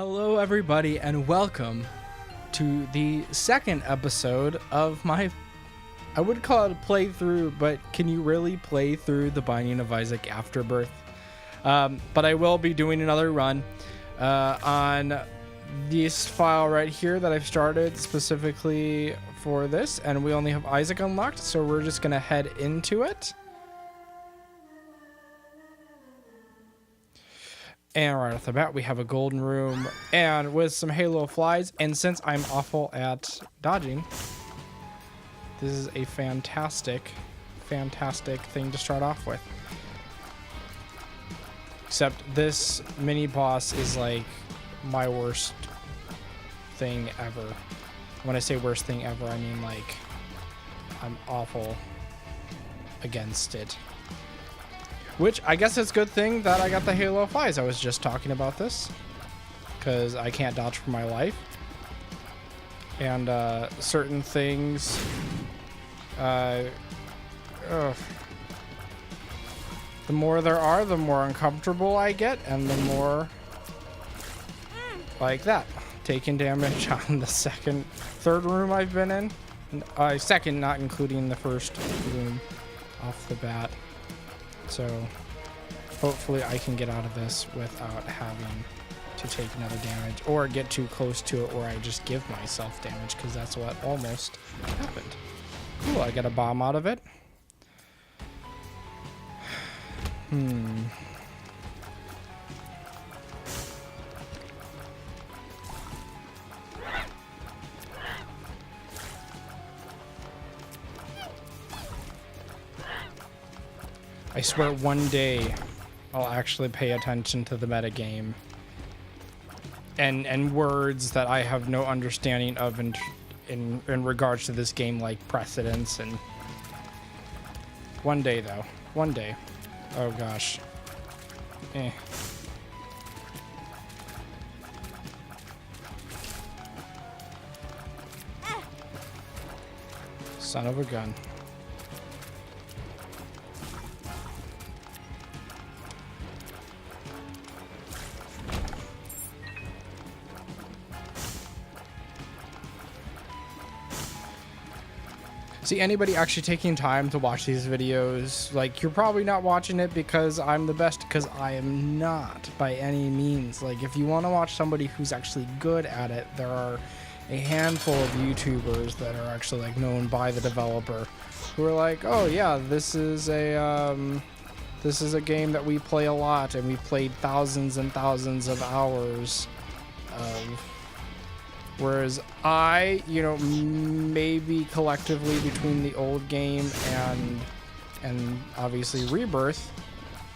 Hello everybody and welcome to the second episode of my, I would call it a playthrough, but can you really play through The Binding of Isaac Afterbirth? But I will be doing another run on this file right here that I've started specifically for this, and we only have Isaac unlocked, so we're just gonna head into it. And right off the bat, we have a golden room and with some halo flies. And since I'm awful at dodging, this is a fantastic thing to start off with. Except this mini boss is like my worst thing ever. When I say worst thing ever, I mean like I'm awful against it. Which I guess it's a good thing that I got the halo flies. I was just talking about this because I can't dodge for my life. And certain things, the more there are, the more uncomfortable I get, and the more like that. Taking damage on the third room I've been in. Second, not including the first room off the bat. So hopefully I can get out of this without having to take another damage or get too close to it, or I just give myself damage, because that's what almost happened. Cool, I got a bomb out of it. I swear one day I'll actually pay attention to the metagame and words that I have no understanding of in regards to this game, like precedence. And one day though, one day. Oh gosh. Son of a gun. See, anybody actually taking time to watch these videos, like, you're probably not watching it because I'm the best, because I am not by any means. Like, if you want to watch somebody who's actually good at it, there are a handful of YouTubers that are actually like known by the developer who are like, oh yeah, this is a game that we play a lot, and we played thousands and thousands of hours of. Whereas I, maybe collectively between the old game and obviously Rebirth,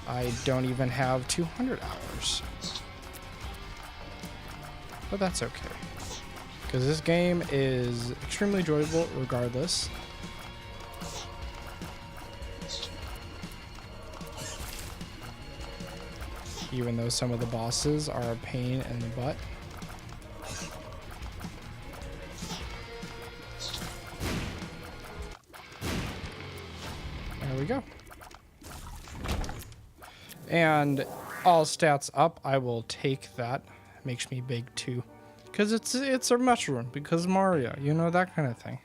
I don't even have 200 hours. But that's okay, because this game is extremely enjoyable regardless. Even though some of the bosses are a pain in the butt. There we go. And all stats up, I will take that. Makes me big too, because it's a mushroom, because Mario, that kind of thing.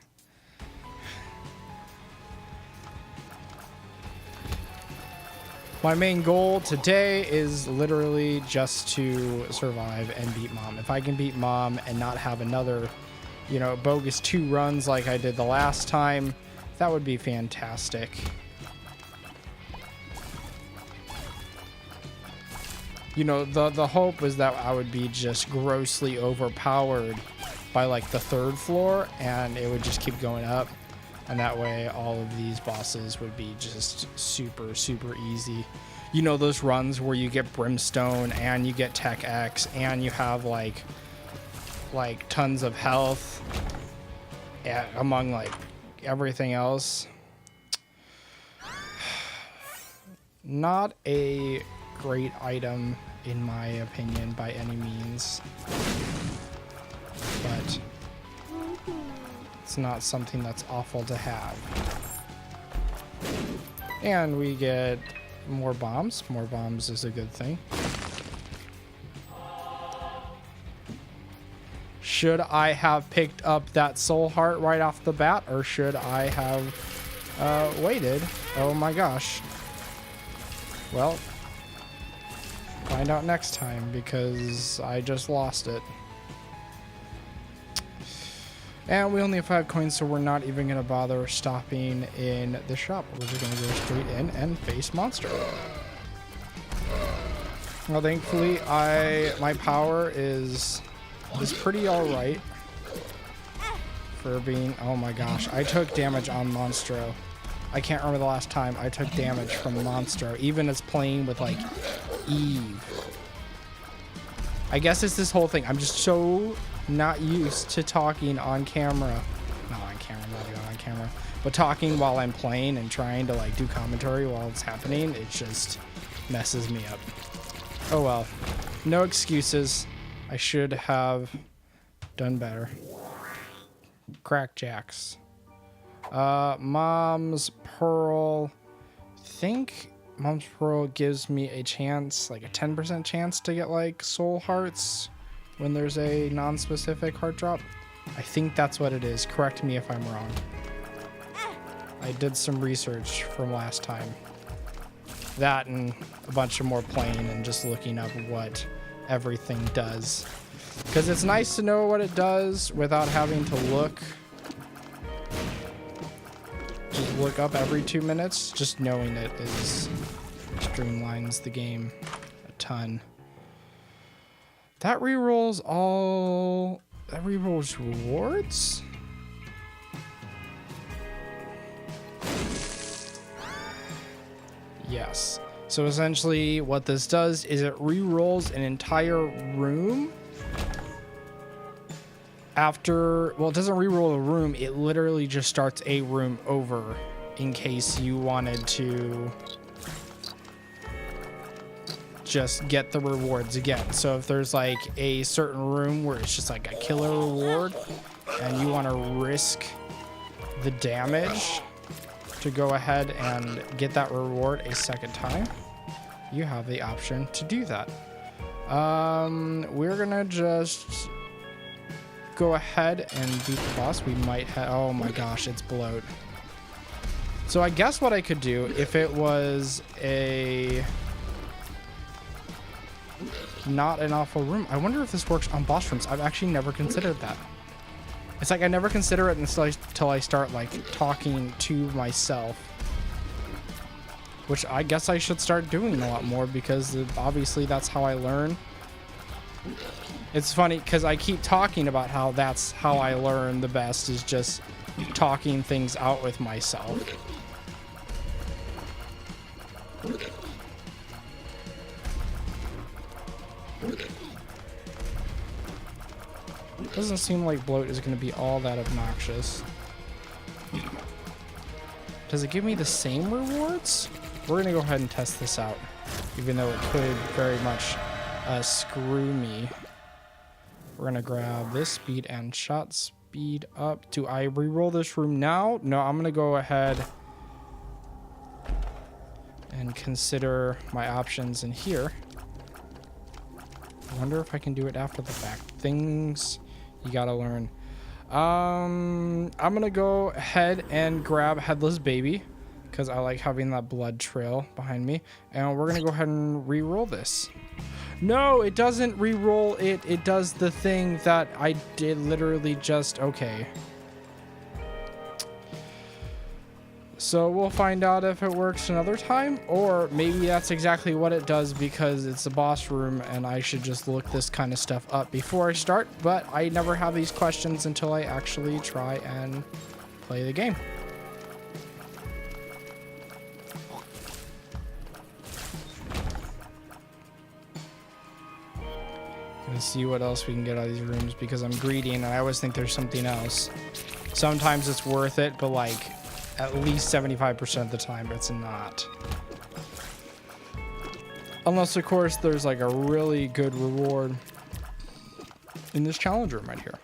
My main goal today is literally just to survive and beat Mom. If I can beat Mom and not have another, bogus 2 runs like I did the last time, that would be fantastic. The hope was that I would be just grossly overpowered by like the 3rd floor, and it would just keep going up, and that way all of these bosses would be just super easy. Those runs where you get Brimstone and you get Tech X and you have like tons of health among like everything else. Not a great item in my opinion by any means, but it's not something that's awful to have. And we get more bombs. More bombs is a good thing. Should I have picked up that soul heart right off the bat, or should I have waited? Oh my gosh. Well, find out next time, because I just lost it. And we only have 5 coins, so we're not even going to bother stopping in the shop. We're just going to go straight in and face monster. Well, thankfully, my power is pretty alright for being... Oh my gosh, I took damage on Monstro. I can't remember the last time I took damage from Monstro, even as playing with, like, Eve. I guess it's this whole thing. I'm just so not used to talking on camera. Not on camera, not even on camera. But talking while I'm playing and trying to, like, do commentary while it's happening, it just messes me up. Oh well. No excuses. I should have done better. Crackjacks. Mom's Pearl. I think Mom's Pearl gives me a chance, like a 10% chance to get like soul hearts when there's a non-specific heart drop. I think that's what it is. Correct me if I'm wrong. I did some research from last time. That and a bunch of more playing and just looking up what everything does. Because it's nice to know what it does without having to look. Just look up every 2 minutes. Just knowing it streamlines the game a ton. That rerolls all... That rerolls rewards? Yes. So essentially what this does is it re-rolls an entire room after, well, it doesn't re-roll a room, it literally just starts a room over in case you wanted to just get the rewards again. So if there's like a certain room where it's just like a killer reward and you want to risk the damage to go ahead and get that reward a second time, you have the option to do that. We're gonna just go ahead and beat the boss. We might have... Oh my gosh, it's bloat. So I guess what I could do if it was a... not an awful room. I wonder if this works on boss rooms. I've actually never considered that. It's like I never consider it until I start like talking to myself, which I guess I should start doing a lot more because obviously that's how I learn. It's funny because I keep talking about how that's how I learn the best, is just talking things out with myself. Doesn't seem like bloat is going to be all that obnoxious. Does it give me the same rewards? We're going to go ahead and test this out, even though it could very much screw me. We're going to grab this speed and shot speed up. Do I re-roll this room now? No, I'm going to go ahead and consider my options in here. I wonder if I can do it after the fact. Things you gotta learn. I'm gonna go ahead and grab Headless Baby because I like having that blood trail behind me, and we're gonna go ahead and re-roll this. No, it doesn't re-roll it. It does the thing that I did literally just... Okay. So we'll find out if it works another time, or maybe that's exactly what it does because it's a boss room and I should just look this kind of stuff up before I start, but I never have these questions until I actually try and play the game. Gonna see what else we can get out of these rooms because I'm greedy and I always think there's something else. Sometimes it's worth it, but like at least 75% of the time it's not. Unless of course there's like a really good reward in this challenge room right here.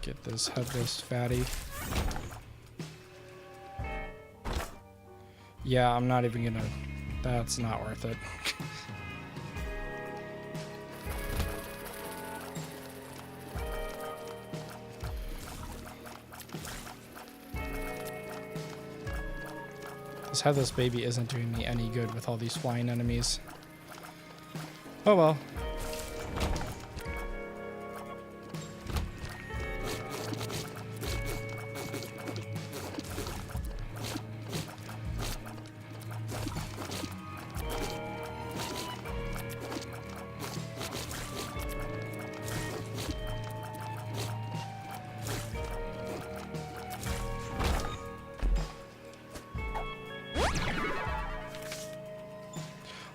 Get this headless fatty. Yeah, I'm not even gonna... That's not worth it. This headless baby isn't doing me any good with all these flying enemies. Oh well.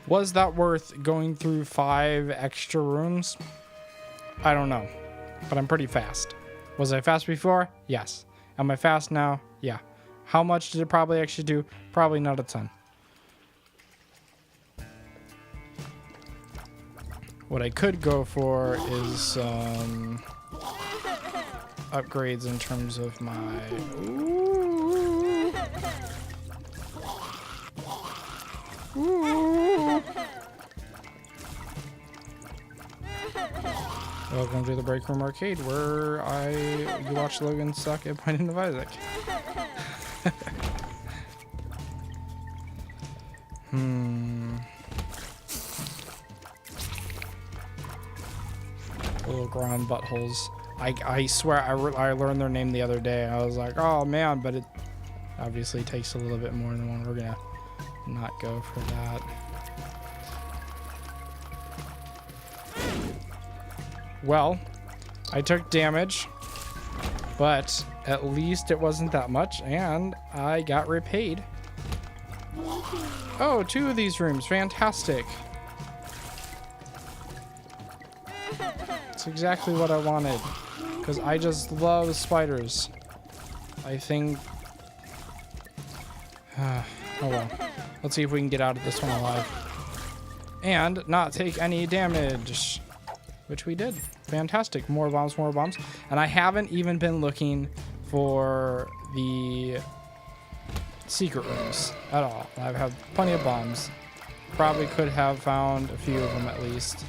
Was that worth going through 5 extra rooms? I don't know, but I'm pretty fast. Was I fast before? Yes. Am I fast now? Yeah. How much did it probably actually do? Probably not a ton. What I could go for is upgrades in terms of my... Ooh. Ooh. Welcome to the Break Room Arcade, where you watch Logan suck at Binding of Isaac. Little ground buttholes. I swear I learned their name the other day. I was like, oh man, but it obviously takes a little bit more than one. We're gonna not go for that. Well, I took damage, but at least it wasn't that much, and I got repaid. Oh, 2 of these rooms. Fantastic. That's exactly what I wanted, because I just love spiders. I think... oh well. Let's see if we can get out of this one alive. And not take any damage. Which we did. Fantastic. More bombs, more bombs. And I haven't even been looking for the secret rooms at all. I've had plenty of bombs. Probably could have found a few of them at least.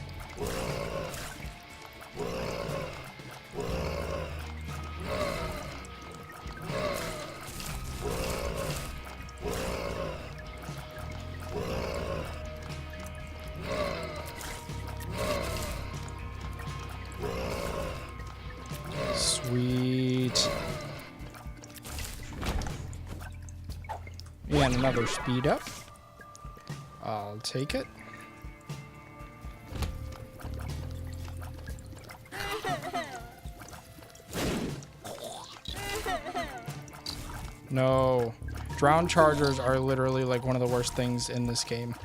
Sweet. And another speed up. I'll take it. No. Drowned chargers are literally like one of the worst things in this game,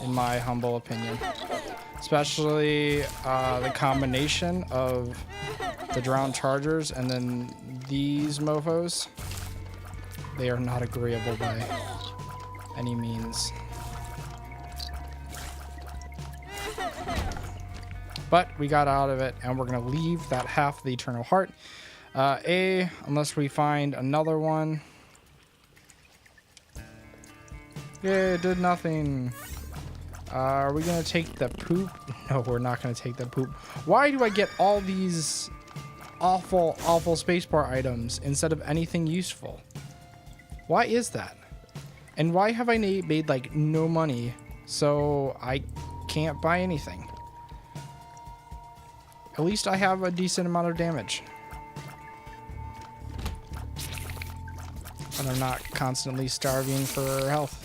in my humble opinion. Especially the combination of the drowned chargers and then these mofos. They are not agreeable by any means. But we got out of it, and we're going to leave that half the Eternal Heart. Unless we find another one. Yeah, it did nothing. Are we going to take the poop? No, we're not going to take the poop. Why do I get all these awful, awful spacebar items instead of anything useful? Why is that? And why have I made like no money so I can't buy anything? At least I have a decent amount of damage. And I'm not constantly starving for health.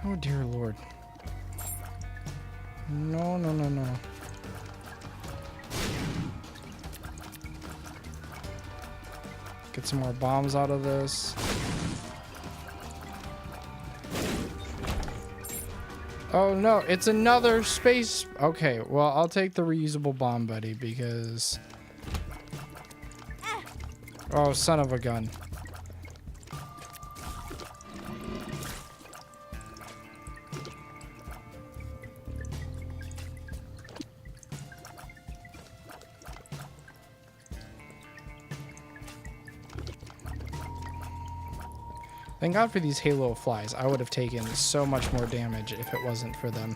Oh dear Lord. No, no, no, no. Get some more bombs out of this. Oh no, it's another space. Okay, well, I'll take the reusable bomb buddy because... Oh, son of a gun. Thank God for these Halo flies. I would have taken so much more damage if it wasn't for them.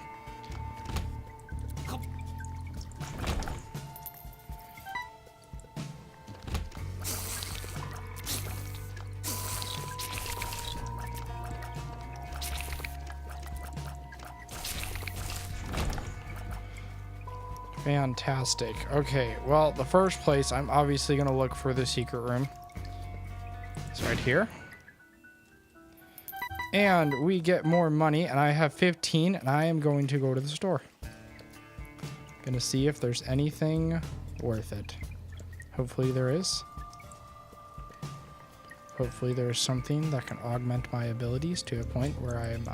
Fantastic. Okay, well, the first place I'm obviously going to look for the secret room. It's right here. And we get more money, and I have 15, and I am going to go to the store. Gonna see if there's anything worth it. Hopefully there is. Hopefully there's something that can augment my abilities to a point where I'm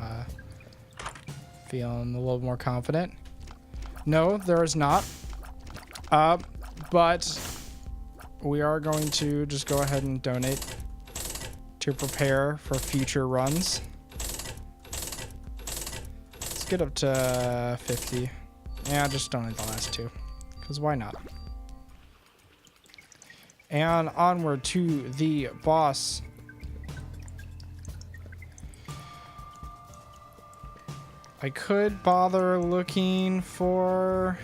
feeling a little more confident. No, there is not. But we are going to just go ahead and donate to prepare for future runs. Let's get up to 50. Yeah, just donate the last two, because why not? And onward to the boss. I could bother looking for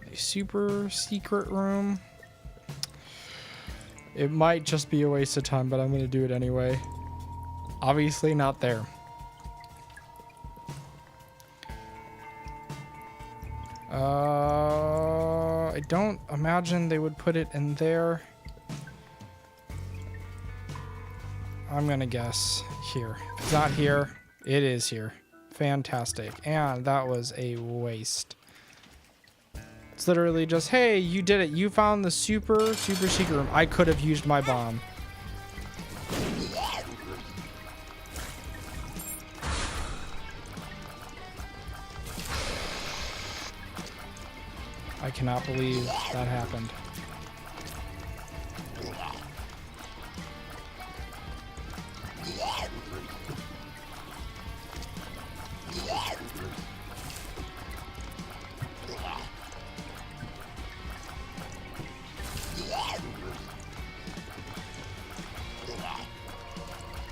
a super secret room. It might just be a waste of time, but I'm going to do it anyway. Obviously not there. I don't imagine they would put it in there. I'm going to guess here. If it's not here, it is here. Fantastic. And that was a waste. It's literally just, hey, you did it. You found the super secret room. I could have used my bomb. I cannot believe that happened.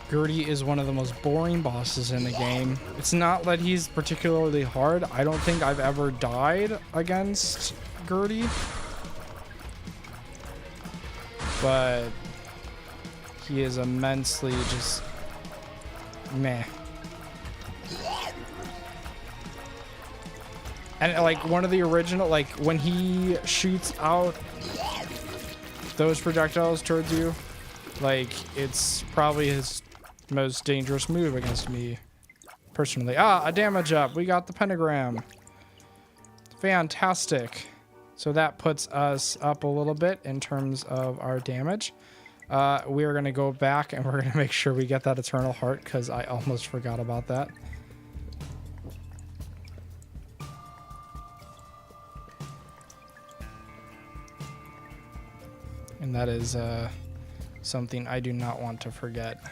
Gertie is one of the most boring bosses in the game. It's not that he's particularly hard. I don't think I've ever died against Gertie. But he is immensely just meh. And like one of the original, like when he shoots out those projectiles towards you, like it's probably his most dangerous move against me personally. Ah, a damage up. We got the pentagram. Fantastic. So that puts us up a little bit in terms of our damage. We are going to go back and we're going to make sure we get that eternal heart because I almost forgot about that. And that is something I do not want to forget.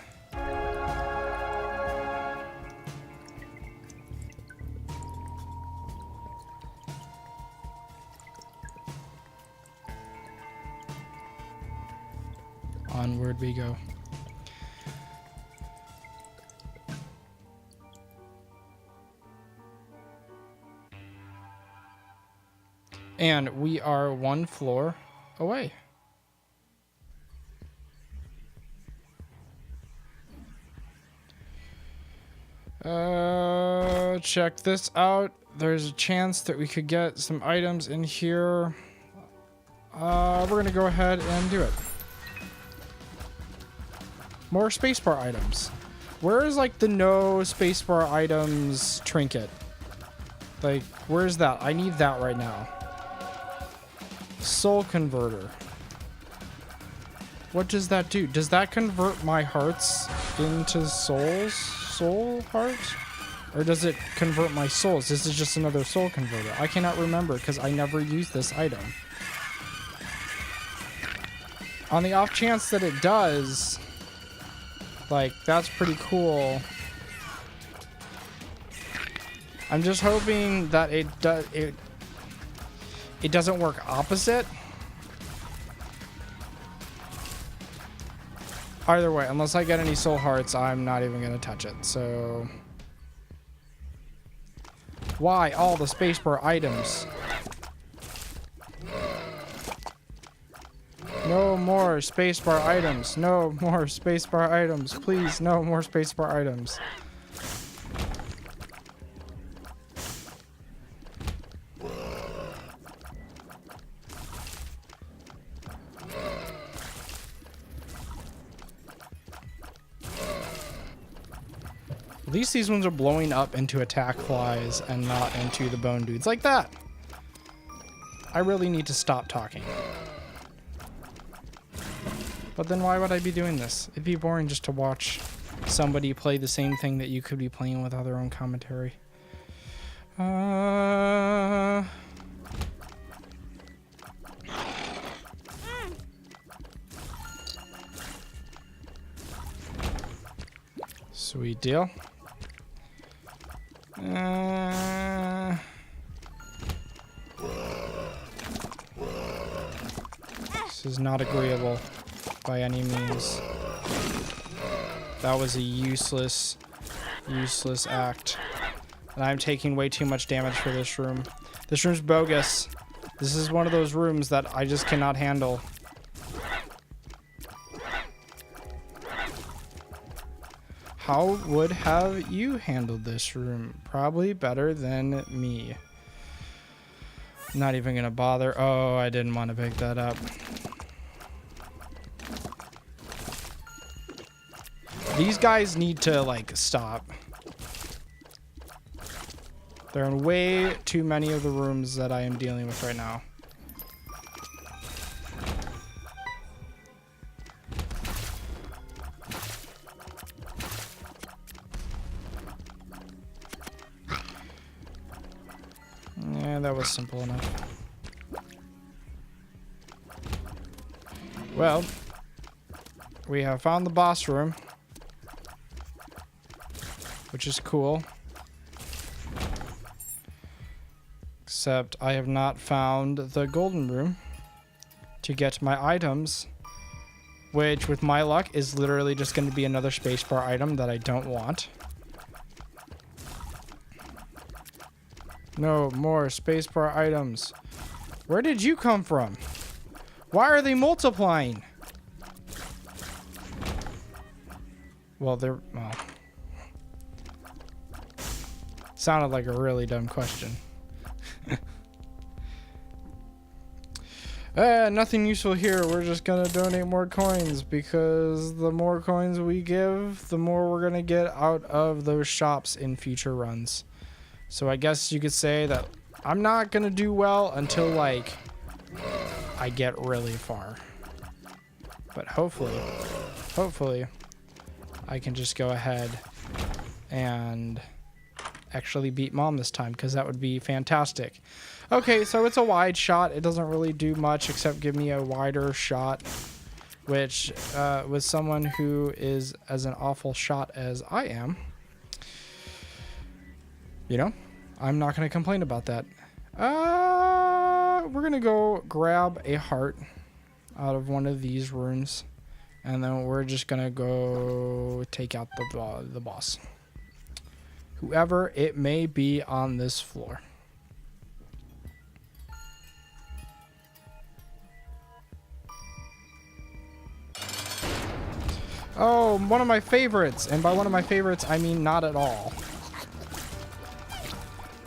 Onward we go. And we are one floor away. Check this out. There's a chance that we could get some items in here. We're gonna go ahead and do it. More spacebar items. Where is like the no spacebar items trinket? Like, where's that? I need that right now. Soul converter. What does that do? Does that convert my hearts into souls? Soul hearts? Or does it convert my souls? This is just another soul converter. I cannot remember because I never used this item. On the off chance that it does, like, that's pretty cool. I'm just hoping that it doesn't work opposite. Either way, unless I get any soul hearts, I'm not even gonna touch it. So why all the spacebar items? No more spacebar items. No more spacebar items. Please, no more spacebar items. At least these ones are blowing up into attack flies and not into the bone dudes like that. I really need to stop talking. But then why would I be doing this? It'd be boring just to watch somebody play the same thing that you could be playing without their own commentary. Sweet deal. This is not agreeable by any means. That was a useless act. And I'm taking way too much damage for this room. This room's bogus. This is one of those rooms that I just cannot handle. How would have you handled this room? Probably better than me. Not even gonna bother. Oh, I didn't want to pick that up. These guys need to, like, stop. They're in way too many of the rooms that I am dealing with right now. Yeah, that was simple enough. Well, we have found the boss room, which is cool. Except I have not found the golden room to get my items, which with my luck is literally just going to be another spacebar item that I don't want. No more spacebar items. Where did you come from? Why are they multiplying? Well, sounded like a really dumb question. Nothing useful here. We're just gonna donate more coins because the more coins we give, the more we're gonna get out of those shops in future runs. So I guess you could say that I'm not gonna do well until, like, I get really far. But hopefully, I can just go ahead and actually beat Mom this time, because that would be fantastic. Okay, so it's a wide shot. It doesn't really do much except give me a wider shot, which with someone who is as an awful shot as I am, you know, I'm not going to complain about that. We're going to go grab a heart out of one of these rooms, and then we're just going to go take out the boss, whoever it may be on this floor. Oh, one of my favorites. And by one of my favorites, I mean not at all.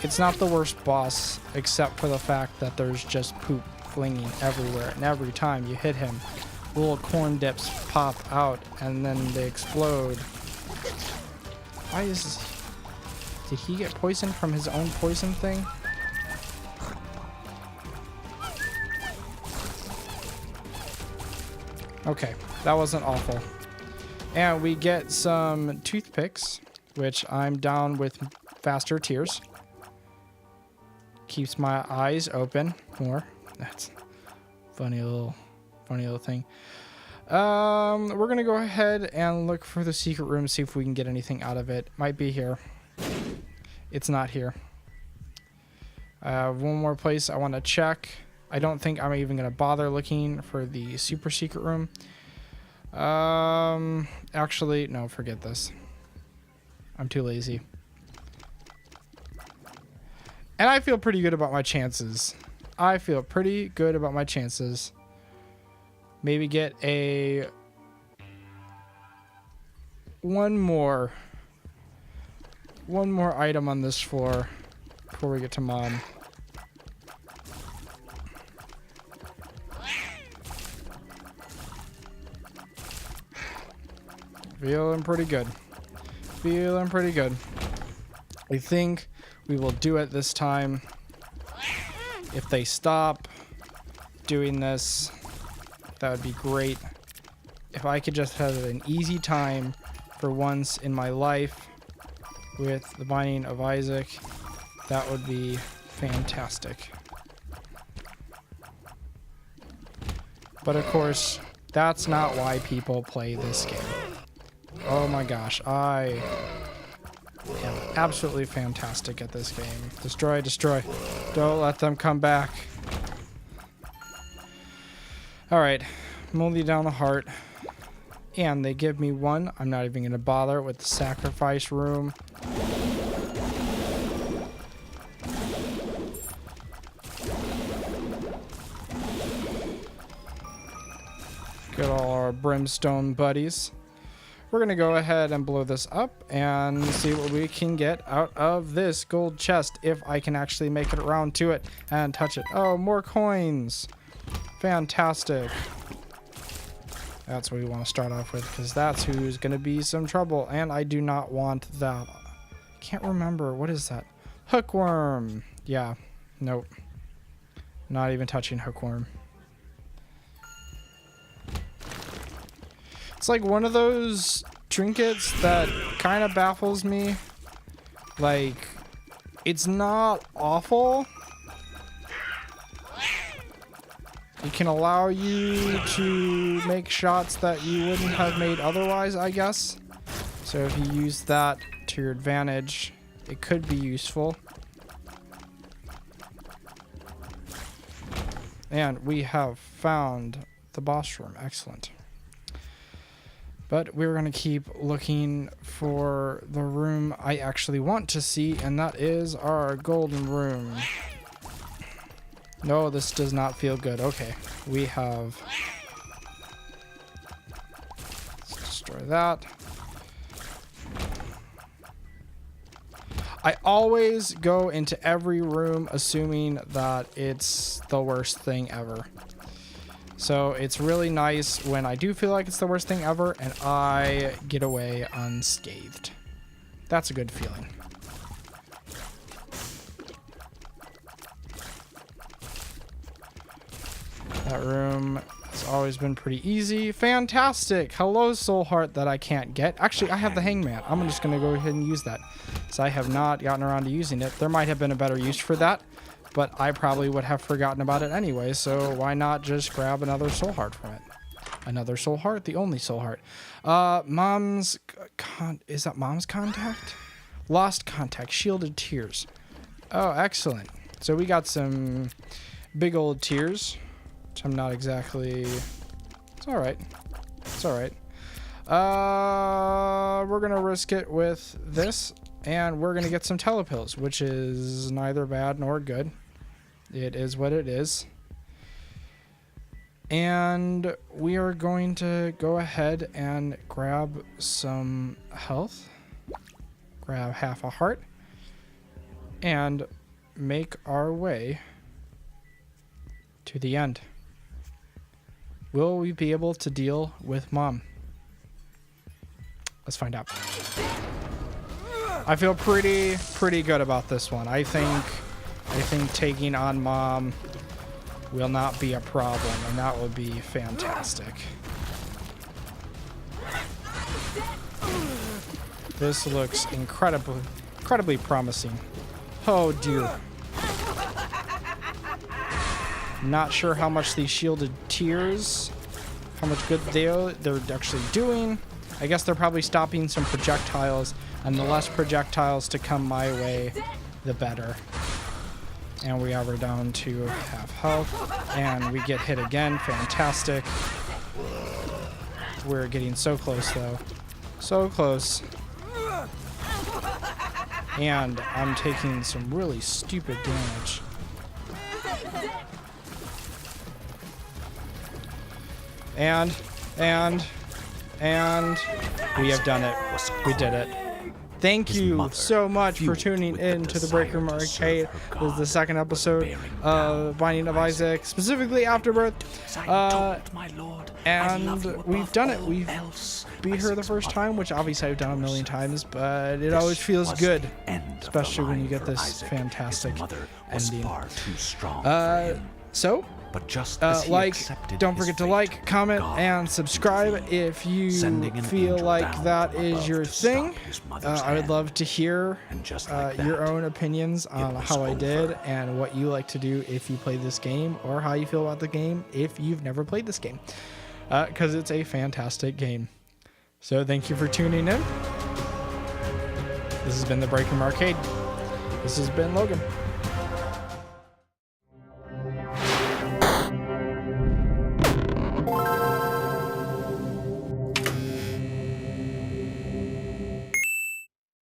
It's not the worst boss, except for the fact that there's just poop flinging everywhere. And every time you hit him, little corn dips pop out and then they explode. Why is this? Did he get poisoned from his own poison thing? Okay, that wasn't awful. And we get some toothpicks, which I'm down with faster tears. Keeps my eyes open more. That's funny little thing. We're gonna go ahead and look for the secret room, see if we can get anything out of it. Might be here. It's not here. I have one more place I want to check. I don't think I'm even gonna bother looking for the super secret room. Actually, no, forget this. I'm too lazy. And I feel pretty good about my chances. Maybe get one more item on this floor before we get to Mom. Feeling pretty good. Feeling pretty good. I think we will do it this time. If they stop doing this, that would be great. If I could just have an easy time for once in my life with the Binding of Isaac, that would be fantastic. But of course, that's not why people play this game. Oh my gosh, I am absolutely fantastic at this game. Destroy, destroy. Don't let them come back. Alright, I'm only down a heart. And they give me one. I'm not even going to bother with the sacrifice room. Get all our brimstone buddies. We're going to go ahead and blow this up and see what we can get out of this gold chest if I can actually make it around to it and touch it. Oh, more coins. Fantastic. That's what we want to start off with because that's who's going to be some trouble. And I do not want that. Can't remember. What is that? Hookworm. Yeah. Nope. Not even touching hookworm. It's like one of those trinkets that kind of baffles me. Like, it's not awful. It can allow you to make shots that you wouldn't have made otherwise, I guess. So if you use that to your advantage, it could be useful. And we have found the boss room. Excellent. But we're going to keep looking for the room I actually want to see, and that is our golden room. No, this does not feel good. Okay, we have... Let's destroy that. I always go into every room assuming that it's the worst thing ever. So it's really nice when I do feel like it's the worst thing ever and I get away unscathed. That's a good feeling. That room has always been pretty easy. Fantastic. Hello, soul heart that I can't get. Actually, I have the hangman. I'm just going to go ahead and use that. So I have not gotten around to using it. There might have been a better use for that. But I probably would have forgotten about it anyway, so why not just grab another soul heart from it? Another soul heart? The only soul heart. Mom's... is that mom's contact? Lost contact. Shielded tears. Oh, excellent. So we got some big old tears. Which I'm not exactly... It's alright. It's alright. We're going to risk it with this. And we're going to get some telepills, which is neither bad nor good. It is what it is. And we are going to go ahead and grab some health. Grab half a heart. And make our way to the end. Will we be able to deal with Mom? Let's find out. I feel pretty good about this one. I think taking on Mom will not be a problem, and that will be fantastic. This looks incredibly promising. Oh dear. Not sure how much these shielded tears, how much good they're actually doing. I guess they're probably stopping some projectiles, and the less projectiles to come my way, the better. And we are down to half health, and we get hit again. Fantastic. We're getting so close, though. So close. And I'm taking some really stupid damage. And we have done it. We did it. Thank you so much for tuning in to the Break Room Arcade. This is the second episode of Binding of Isaac, specifically Afterbirth. And we've done it. We've beat her the first time, which obviously I've done a million times, but it always feels good, especially when you get this fantastic ending. So, don't forget to like, comment, and subscribe if you feel like that is your thing. I would love to hear your own opinions on how I did and what you like to do if you play this game, or how you feel about the game if you've never played this game, because it's a fantastic game. So thank you for tuning in. This has been the Break Room Arcade. This has been Logan.